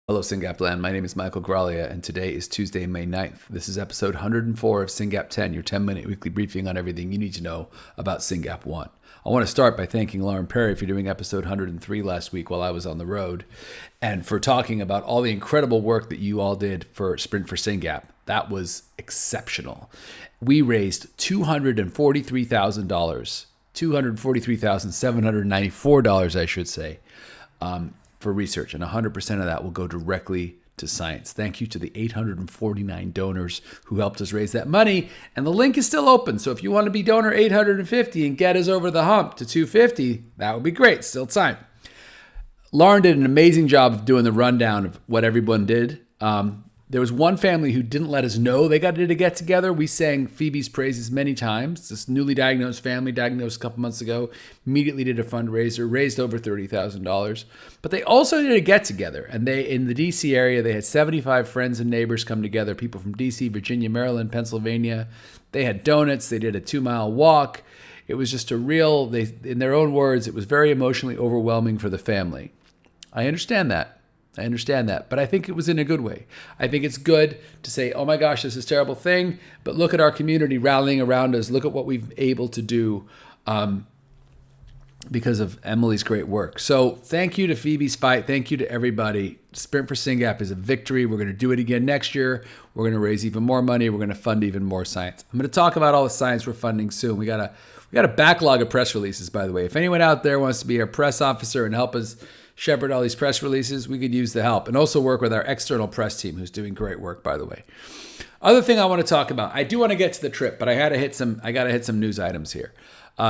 Hello, Syngap land. My name is Michael Graglia, and today is Tuesday, May 9th. This is episode 104 of Syngap 10, your 10-minute weekly briefing on everything you need to know about Syngap 1. I want to start by thanking Lauren Perry for doing episode 103 last week while I was on the road, and for talking about all the incredible work that you all did for Sprint for Syngap. That was exceptional. We raised $243,000, $243,794, I should say, for research, and 100% of that will go directly to science. Thank you to the 849 donors who helped us raise that money, and the link is still open. So if you want to be donor 850 and get us over the hump to 250, that would be great. Still time. Lauren did an amazing job of doing the rundown of what everyone did. There was one family who didn't let us know they got to get together. We sang Phoebe's praises many times. This newly diagnosed family, diagnosed a couple months ago, immediately did a fundraiser, raised over $30,000. But they also did a get together. And in the DC area, they had 75 friends and neighbors come together, people from DC, Virginia, Maryland, Pennsylvania. They had donuts. They did a 2-mile walk. It was just in their own words, it was very emotionally overwhelming for the family. I understand that. But I think it was in a good way. I think it's good to say, oh my gosh, this is a terrible thing, but look at our community rallying around us. Look at what we've been able to do because of Emily's great work. So thank you to Phoebe's fight. Thank you to everybody. Sprint for Syngap is a victory. We're going to do it again next year. We're going to raise even more money. We're going to fund even more science. I'm going to talk about all the science we're funding soon. We got a backlog of press releases, by the way. If anyone out there wants to be our press officer and help us shepherd all these press releases, we could use the help, and also work with our external press team, who's doing great work, by the way. Other thing I want to talk about, I do want to get to the trip, but I got to hit some news items here.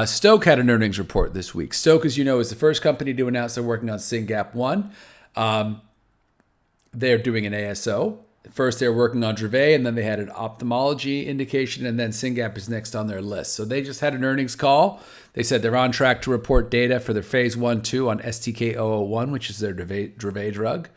Stoke had an earnings report this week. Stoke, as you know, is the first company to announce they're working on Syngap 1. They're doing an ASO. First, they were working on Dravet, and then they had an ophthalmology indication, and then Syngap is next on their list. So they just had an earnings call. They said they're on track to report data for their phase 1/2 on STK-001, which is their Dravet drug.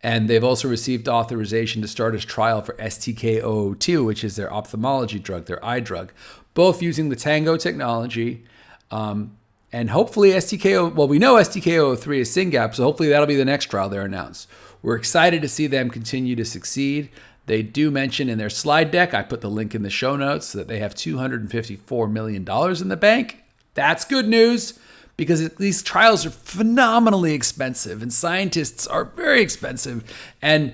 And they've also received authorization to start a trial for STK-002, which is their ophthalmology drug, their eye drug, both using the Tango technology. And hopefully we know STK-003 is Syngap, so hopefully that'll be the next trial they're announced. We're excited to see them continue to succeed. They do mention in their slide deck, I put the link in the show notes, that they have $254 million in the bank. That's good news, because these trials are phenomenally expensive and scientists are very expensive. And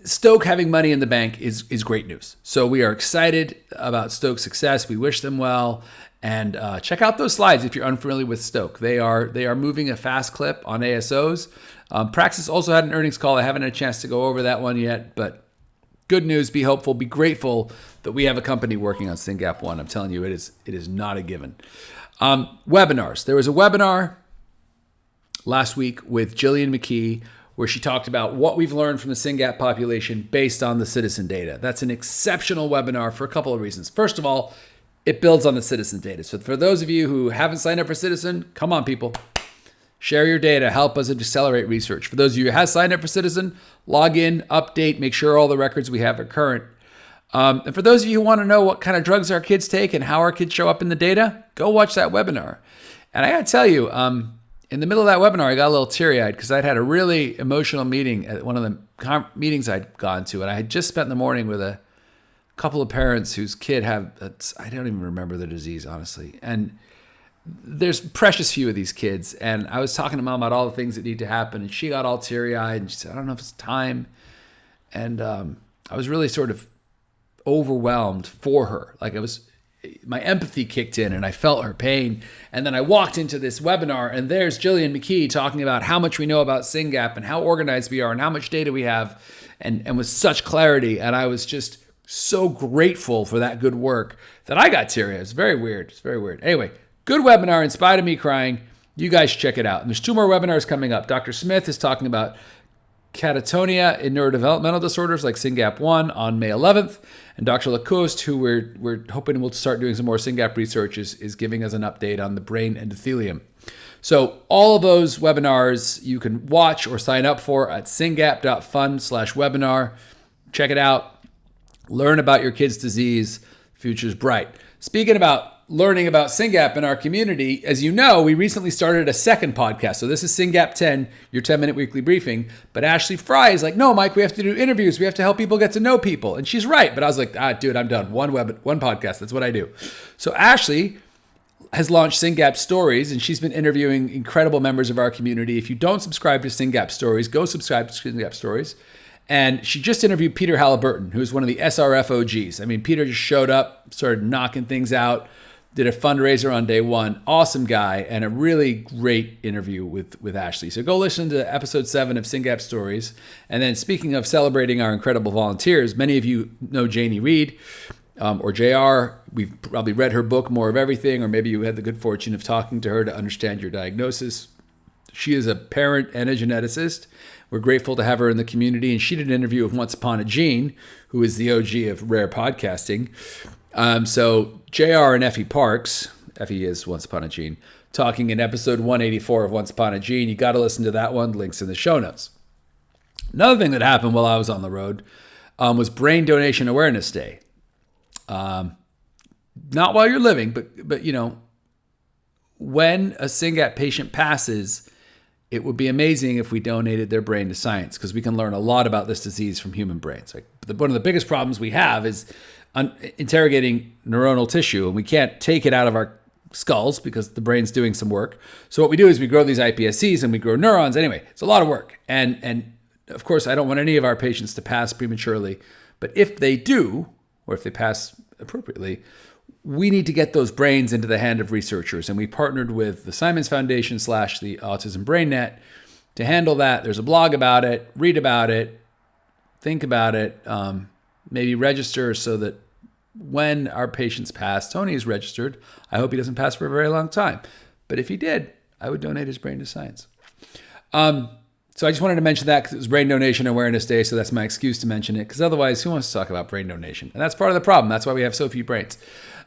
Stoke having money in the bank is great news. So we are excited about Stoke's success. We wish them well. And check out those slides if you're unfamiliar with Stoke. They are moving a fast clip on ASOs. Praxis also had an earnings call. I haven't had a chance to go over that one yet, but good news, be hopeful, be grateful that we have a company working on Syngap 1. I'm telling you, it is not a given. Webinars. There was a webinar last week with Jillian McKee where she talked about what we've learned from the Syngap population based on the citizen data. That's an exceptional webinar for a couple of reasons. First of all, it builds on the citizen data. So for those of you who haven't signed up for Citizen, come on, people. Share your data. Help us accelerate research. For those of you who have signed up for Citizen, log in, update, make sure all the records we have are current. And for those of you who want to know what kind of drugs our kids take and how our kids show up in the data, go watch that webinar. And I got to tell you, in the middle of that webinar, I got a little teary-eyed because I'd had a really emotional meeting at one of the meetings I'd gone to. And I had just spent the morning with a couple of parents whose kid I don't even remember the disease, honestly. And there's precious few of these kids. And I was talking to Mom about all the things that need to happen. And she got all teary-eyed and she said, I don't know if it's time. And I was really sort of overwhelmed for her. My empathy kicked in and I felt her pain. And then I walked into this webinar and there's Jillian McKee talking about how much we know about Syngap and how organized we are and how much data we have, and with such clarity. And I was just so grateful for that good work that I got teary-eyed. It's very weird. Anyway, good webinar in spite of me crying. You guys check it out. And there's 2 more webinars coming up. Dr. Smith is talking about catatonia in neurodevelopmental disorders like Syngap 1 on May 11th. And Dr. Lacoste, who we're hoping will start doing some more Syngap research, is giving us an update on the brain endothelium. So all of those webinars you can watch or sign up for at syngap.fund/webinar. Check it out. Learn about your kid's disease. Future's bright. Speaking about learning about Syngap in our community. As you know, we recently started a second podcast. So this is Syngap 10, your 10-minute weekly briefing. But Ashley Fry is like, no, Mike, we have to do interviews. We have to help people get to know people. And she's right. But I was like, dude, I'm done. One podcast. That's what I do. So Ashley has launched Syngap Stories, and she's been interviewing incredible members of our community. If you don't subscribe to Syngap Stories, go subscribe to Syngap Stories. And she just interviewed Peter Halliburton, who's one of the SRF OGs. I mean, Peter just showed up, started knocking things out, did a fundraiser on day one. Awesome guy, and a really great interview with Ashley. So go listen to episode 7 of Syngap Stories. And then speaking of celebrating our incredible volunteers, many of you know Janie Reed or JR. We've probably read her book, More of Everything, or maybe you had the good fortune of talking to her to understand your diagnosis. She is a parent and a geneticist. We're grateful to have her in the community. And she did an interview with Once Upon a Gene, who is the OG of rare podcasting. So JR and Effie Parks, Effie is Once Upon a Gene, talking in episode 184 of Once Upon a Gene. You got to listen to that one. Links in the show notes. Another thing that happened while I was on the road was Brain Donation Awareness Day. Not while you're living, but you know, when a Syngap patient passes, it would be amazing if we donated their brain to science, because we can learn a lot about this disease from human brains. Like, one of the biggest problems we have is interrogating neuronal tissue, and we can't take it out of our skulls because the brain's doing some work. So what we do is we grow these iPSCs and we grow neurons. Anyway, it's a lot of work. And of course, I don't want any of our patients to pass prematurely, but if they do, or if they pass appropriately, we need to get those brains into the hand of researchers. And we partnered with the Simons Foundation / the Autism Brain Net to handle that. There's a blog about it. Read about it. Think about it. Maybe register so that when our patients pass, Tony is registered. I hope he doesn't pass for a very long time. But if he did, I would donate his brain to science. So I just wanted to mention that because it was Brain Donation Awareness Day, so that's my excuse to mention it, because otherwise, who wants to talk about brain donation? And that's part of the problem. That's why we have so few brains.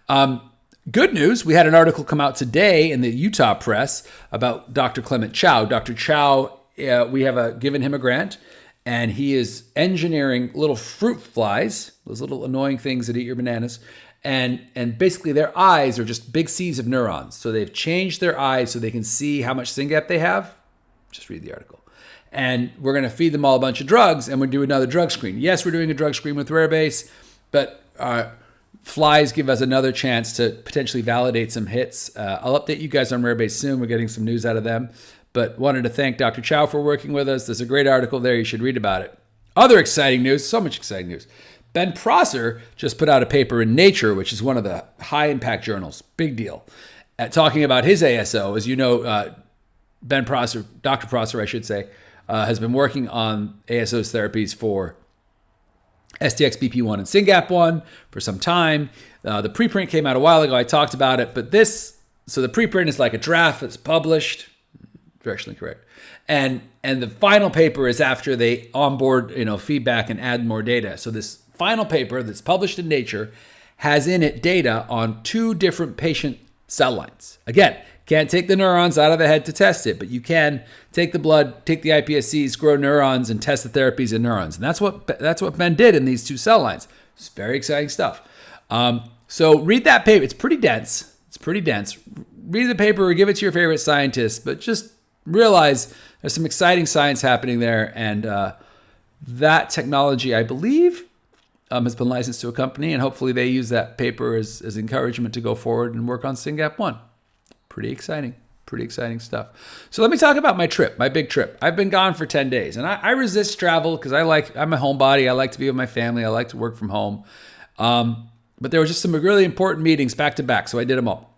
Good news, we had an article come out today in the Utah press about Dr. Clement Chow. Dr. Chow, we have given him a grant, and he is engineering little fruit flies, those little annoying things that eat your bananas, and basically their eyes are just big seeds of neurons. So they've changed their eyes so they can see how much Syngap they have. Just read the article. And we're going to feed them all a bunch of drugs, and we'll do another drug screen. Yes, we're doing a drug screen with Rarebase, but flies give us another chance to potentially validate some hits. I'll update you guys on Rarebase soon. We're getting some news out of them. But wanted to thank Dr. Chow for working with us. There's a great article there. You should read about it. Other exciting news, so much exciting news. Ben Prosser just put out a paper in Nature, which is one of the high-impact journals. Big deal. Talking about his ASO. As you know, Ben Prosser, Dr. Prosser, I should say, has been working on ASO's therapies for STX-BP1 and Syngap1 for some time. The preprint came out a while ago. I talked about it, but so the preprint is like a draft that's published, directionally correct. And the final paper is after they onboard, feedback and add more data. So this final paper that's published in Nature has in it data on 2 different patient cell lines. Again, can't take the neurons out of the head to test it, but you can take the blood, take the iPSCs, grow neurons, and test the therapies in neurons. And that's what Ben did in these 2 cell lines. It's very exciting stuff. So read that paper. It's pretty dense. Read the paper or give it to your favorite scientist, but just realize there's some exciting science happening there. And that technology, I believe, has been licensed to a company, and hopefully they use that paper as encouragement to go forward and work on Syngap1. Pretty exciting stuff. So let me talk about my trip, my big trip. I've been gone for 10 days, and I resist travel because I'm a homebody. I like to be with my family. I like to work from home. But there were just some really important meetings back to back, so I did them all.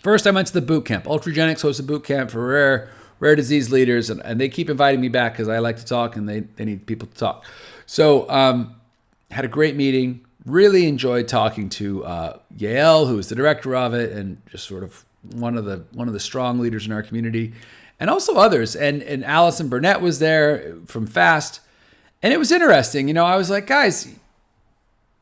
First, I went to the boot camp. Ultragenics hosts a boot camp for rare disease leaders, and they keep inviting me back because I like to talk, and they need people to talk. So had a great meeting. Really enjoyed talking to Yael, who is the director of it, and just sort of one of the strong leaders in our community, and also others. And Allison Burnett was there from FAST, and it was interesting. I was like, guys,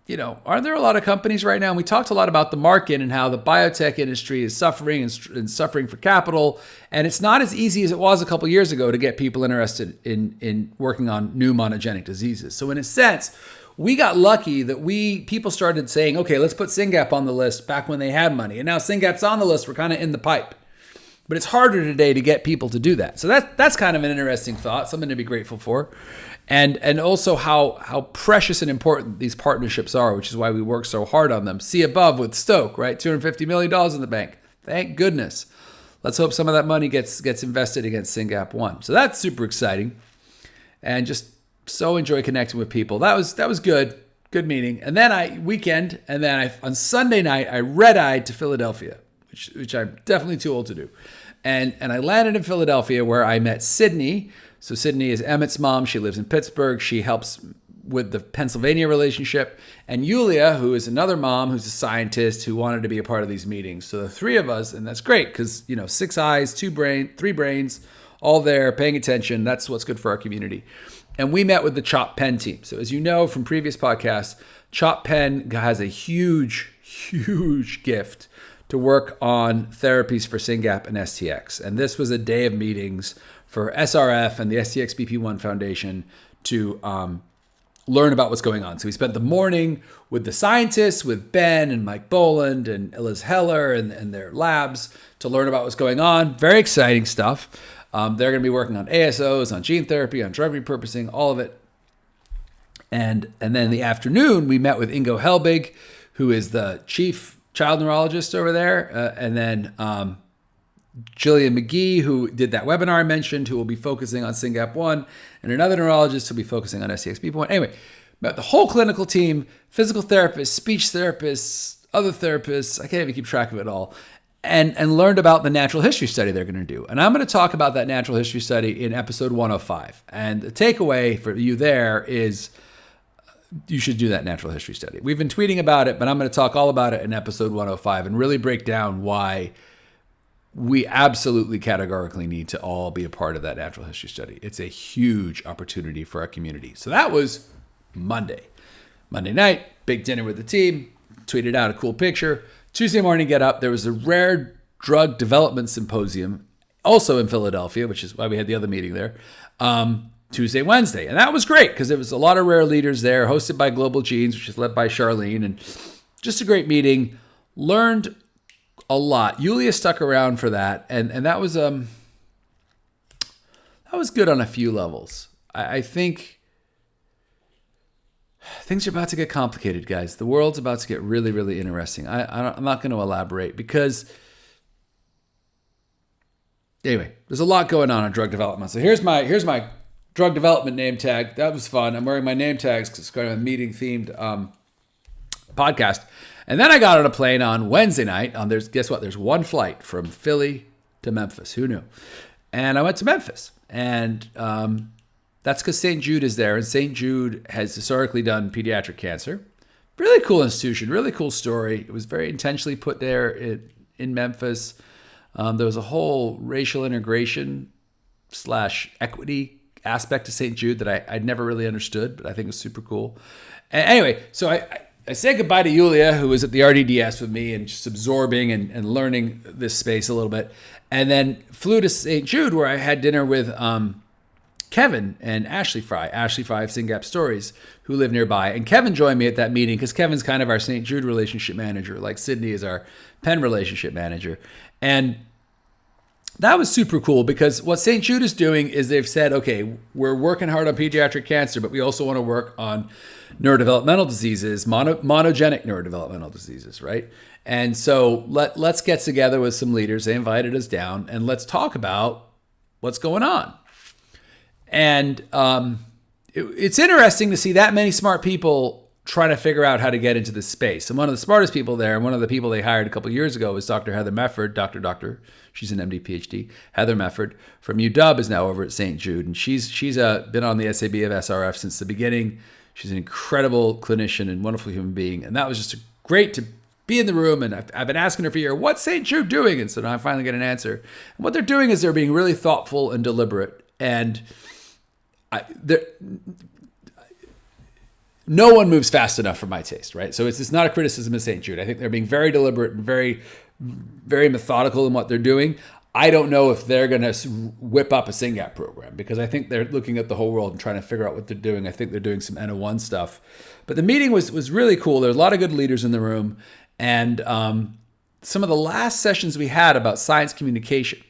aren't there a lot of companies right now? And we talked a lot about the market and how the biotech industry is suffering and suffering for capital, and it's not as easy as it was a couple years ago to get people interested in working on new monogenic diseases. So in a sense, we got lucky that people started saying, okay, let's put Syngap on the list back when they had money. And now Syngap's on the list. We're kind of in the pipe. But it's harder today to get people to do that. So that's kind of an interesting thought, something to be grateful for. And also how precious and important these partnerships are, which is why we work so hard on them. See above with Stoke, right? $250 million in the bank. Thank goodness. Let's hope some of that money gets invested against Syngap 1. So that's super exciting. And just so enjoy connecting with people. That was good. Good meeting. And then on Sunday night, I red-eyed to Philadelphia, which I'm definitely too old to do. And I landed in Philadelphia where I met Sydney. So Sydney is Emmett's mom. She lives in Pittsburgh. She helps with the Pennsylvania relationship. And Yulia, who is another mom who's a scientist who wanted to be a part of these meetings. So the three of us, and that's great because, 6 eyes, 3 brains, all there paying attention. That's what's good for our community. And we met with the CHOP Pen team. So as you know from previous podcasts, CHOP Pen has a huge, huge gift to work on therapies for Syngap and STX. And this was a day of meetings for SRF and the STX-BP1 Foundation to learn about what's going on. So we spent the morning with the scientists, with Ben and Mike Boland and Liz Heller and their labs to learn about what's going on. Very exciting stuff. They're going to be working on ASOs, on gene therapy, on drug repurposing, all of it. And then in the afternoon, we met with Ingo Helbig, who is the chief child neurologist over there, and then Jillian McGee, who did that webinar I mentioned, who will be focusing on Syngap 1, and another neurologist who will be focusing on STX-BP1. Anyway, met the whole clinical team, physical therapists, speech therapists, other therapists, I can't even keep track of it all, and learned about the natural history study they're going to do. And I'm going to talk about that natural history study in episode 105. And the takeaway for you there is you should do that natural history study. We've been tweeting about it, but I'm going to talk all about it in episode 105 and really break down why we absolutely categorically need to all be a part of that natural history study. It's a huge opportunity for our community. So that was Monday. Monday night, big dinner with the team, tweeted out a cool picture. Tuesday morning, get up. There was a rare drug development symposium, also in Philadelphia, which is why we had the other meeting there. Tuesday, Wednesday. And that was great because there was a lot of rare leaders there, hosted by Global Genes, which is led by Charlene, and just a great meeting. Learned a lot. Yulia stuck around for that, and that was good on a few levels. I think things are about to get complicated, guys. The world's about to get really, really interesting. I'm not going to elaborate because anyway, there's a lot going on in drug development. So here's my drug development name tag. That was fun. I'm wearing my name tags because it's kind of a meeting themed podcast. And then I got on a plane on Wednesday night. Guess what? There's one flight from Philly to Memphis. Who knew? And I went to Memphis. And that's because St. Jude is there. And St. Jude has historically done pediatric cancer. Really cool institution. Really cool story. It was very intentionally put there in Memphis. There was a whole racial integration / equity aspect to St. Jude that I'd never really understood, but I think it was super cool. And anyway, so I said goodbye to Yulia, who was at the RDDS with me and just absorbing and learning this space a little bit, and then flew to St. Jude where I had dinner with Kevin and Ashley Fry of Syngap Stories, who live nearby. And Kevin joined me at that meeting because Kevin's kind of our St. Jude relationship manager, like Sydney is our Penn relationship manager. And that was super cool because what St. Jude is doing is they've said, okay, we're working hard on pediatric cancer, but we also want to work on neurodevelopmental diseases, monogenic neurodevelopmental diseases, right? And so let's get together with some leaders. They invited us down and let's talk about what's going on. And it's interesting to see that many smart people trying to figure out how to get into this space. And one of the smartest people there, and one of the people they hired a couple of years ago was Dr. Heather Mefford, Doctor. She's an MD, PhD. Heather Mefford from UW is now over at St. Jude. And she's been on the SAB of SRF since the beginning. She's an incredible clinician and wonderful human being. And that was just great to be in the room. And I've been asking her for a year, what's St. Jude doing? And so now I finally get an answer. And what they're doing is they're being really thoughtful and deliberate. And no one moves fast enough for my taste, right? So it's not a criticism of St. Jude. I think they're being very deliberate and very, very methodical in what they're doing. I don't know if they're going to whip up a Syngap program, because I think they're looking at the whole world and trying to figure out what they're doing. I think they're doing some N01 stuff. But the meeting was really cool. There's a lot of good leaders in the room. And some of the last sessions we had about science communication.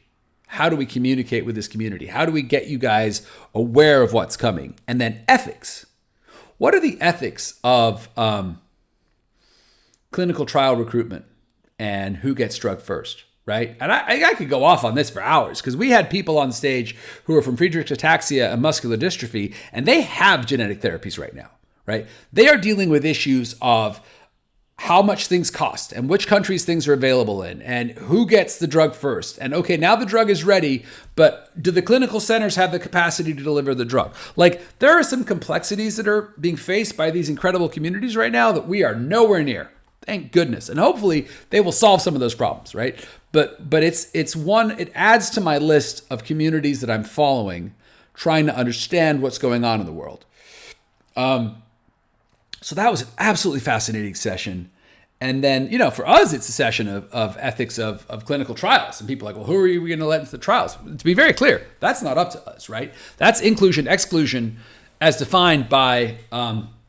How do we communicate with this community? How do we get you guys aware of what's coming? And then ethics. What are the ethics of clinical trial recruitment and who gets drug first, right? And I could go off on this for hours, because we had people on stage who are from Friedreich's ataxia and muscular dystrophy, and they have genetic therapies right now, right? They are dealing with issues of how much things cost and which countries things are available in and who gets the drug first. And okay, now the drug is ready, but do the clinical centers have the capacity to deliver the drug? Like, there are some complexities that are being faced by these incredible communities right now that we are nowhere near. Thank goodness. And hopefully they will solve some of those problems, right? But it adds to my list of communities that I'm following, trying to understand what's going on in the world. So that was an absolutely fascinating session. And then, for us, it's a session of ethics of clinical trials. And people are like, well, who are we going to let into the trials? To be very clear, that's not up to us, right? That's inclusion, exclusion, as defined by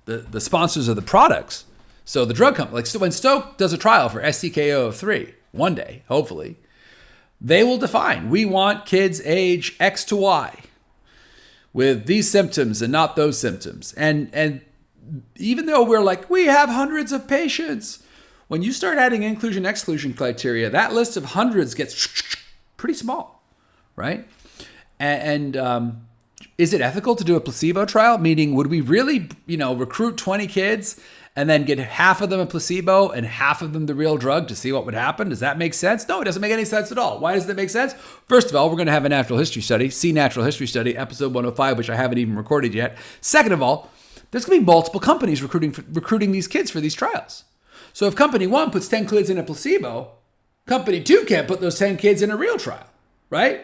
the sponsors of the products. So the drug company, like when Stoke does a trial for STK-003, one day, hopefully, they will define, we want kids age X to Y with these symptoms and not those symptoms. And even though we're like, we have hundreds of patients, when you start adding inclusion, exclusion criteria, that list of hundreds gets pretty small, right? And is it ethical to do a placebo trial? Meaning, would we really, recruit 20 kids and then get half of them a placebo and half of them the real drug to see what would happen? Does that make sense? No, it doesn't make any sense at all. Why does that make sense? First of all, we're going to have a natural history study, see natural history study, episode 105, which I haven't even recorded yet. Second of all, there's going to be multiple companies recruiting these kids for these trials. So if company 1 puts 10 kids in a placebo, company 2 can't put those 10 kids in a real trial, right?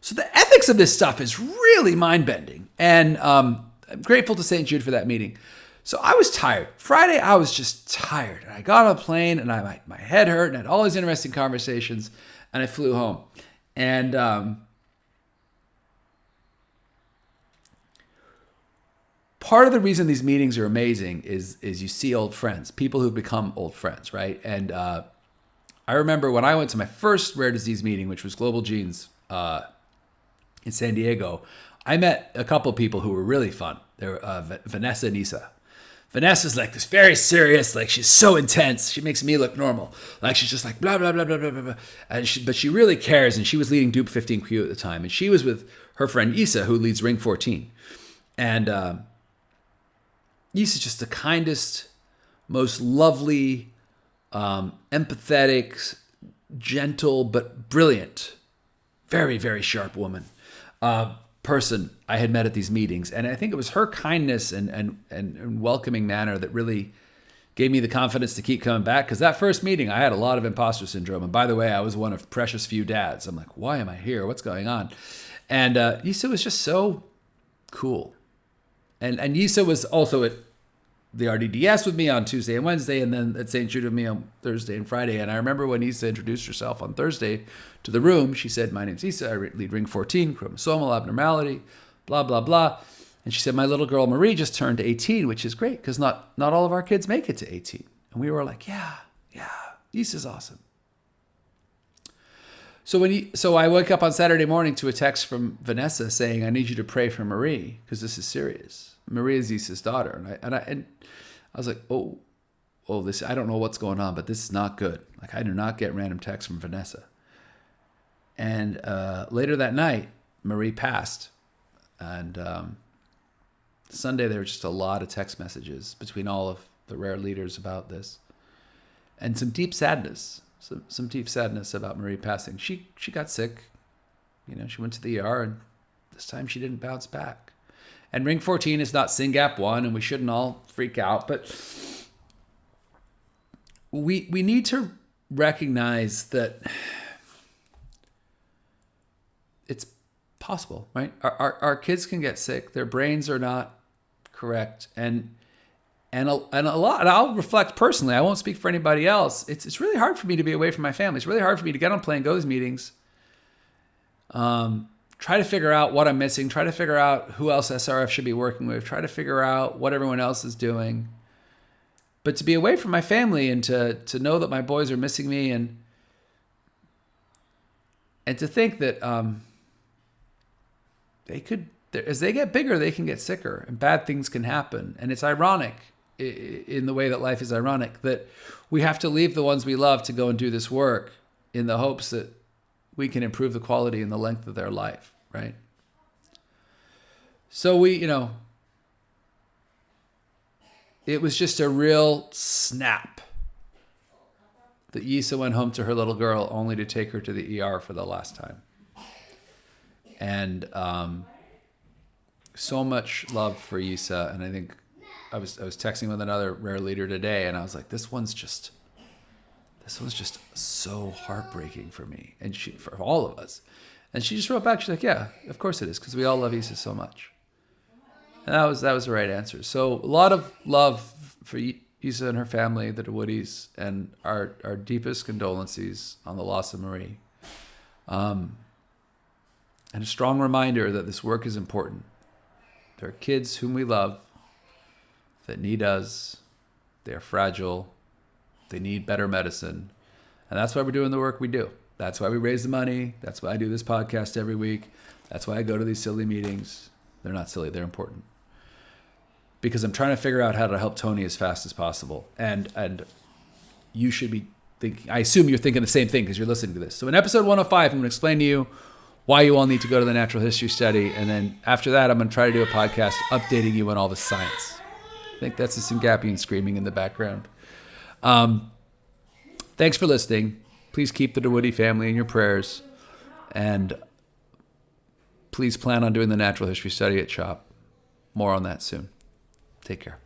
So the ethics of this stuff is really mind-bending. And I'm grateful to St. Jude for that meeting. So I was tired. Friday, I was just tired. And I got on a plane and my head hurt and had all these interesting conversations, and I flew home. And part of the reason these meetings are amazing is you see old friends, people who've become old friends, right? And I remember when I went to my first rare disease meeting, which was Global Genes in San Diego, I met a couple of people who were really fun. They were Vanessa and Isa. Vanessa's like this very serious, like she's so intense. She makes me look normal. Like she's just like blah, blah, blah, blah, blah, blah. But she really cares. And she was leading Dupe 15Q at the time. And she was with her friend Isa, who leads Ring 14. And Isa's just the kindest, most lovely, empathetic, gentle, but brilliant, very, very sharp woman. Person I had met at these meetings. And I think it was her kindness and welcoming manner that really gave me the confidence to keep coming back. Because that first meeting, I had a lot of imposter syndrome. And by the way, I was one of precious few dads. I'm like, why am I here? What's going on? And Yisa was just so cool. And Yisa was also at the RDDS with me on Tuesday and Wednesday, and then at St. Jude with me on Thursday and Friday. And I remember when Isa introduced herself on Thursday to the room, she said, my name's Isa, I lead Ring 14, chromosomal abnormality, blah, blah, blah. And she said, my little girl Marie just turned 18, which is great, because not all of our kids make it to 18. And we were like, yeah, Isa's awesome. So I woke up on Saturday morning to a text from Vanessa saying, I need you to pray for Marie, because this is serious. Marie is Isa's daughter. And I was like, oh, this, I don't know what's going on, but this is not good. Like, I do not get random texts from Vanessa. And later that night, Marie passed. And Sunday, there were just a lot of text messages between all of the rare leaders about this. And some deep sadness, some deep sadness about Marie passing. She got sick. She went to the ER, and this time she didn't bounce back. And Ring 14 is not Syngap 1, and we shouldn't all freak out. But we need to recognize that it's possible, right? Our kids can get sick. Their brains are not correct. And And a lot, and I'll reflect personally, I won't speak for anybody else. It's really hard for me to be away from my family. It's really hard for me to get on a plane, go to these meetings, try to figure out what I'm missing, try to figure out who else SRF should be working with, try to figure out what everyone else is doing. But to be away from my family and to know that my boys are missing me, and to think that they could, as they get bigger, they can get sicker and bad things can happen. And it's ironic, in the way that life is ironic, that we have to leave the ones we love to go and do this work in the hopes that we can improve the quality and the length of their life, right? So it was just a real snap that Yisa went home to her little girl only to take her to the ER for the last time. And so much love for Yisa. And I think I was texting with another rare leader today, and I was like, this one's just so heartbreaking for me, and for all of us. And she just wrote back, she's like, yeah, of course it is, because we all love Yisa so much. And that was the right answer. So a lot of love for Yisa and her family, the DeWoodies, and our deepest condolences on the loss of Marie. And a strong reminder that this work is important. There are kids whom we love that need us. They're fragile. They need better medicine. And that's why we're doing the work we do. That's why we raise the money. That's why I do this podcast every week. That's why I go to these silly meetings. They're not silly. They're important. Because I'm trying to figure out how to help Tony as fast as possible. And you should be thinking, I assume you're thinking the same thing because you're listening to this. So in episode 105, I'm going to explain to you why you all need to go to the natural history study. And then after that, I'm going to try to do a podcast updating you on all the science. I think that's the Syngapian screaming in the background. Thanks for listening. Please keep the DeWoody family in your prayers. And please plan on doing the natural history study at CHOP. More on that soon. Take care.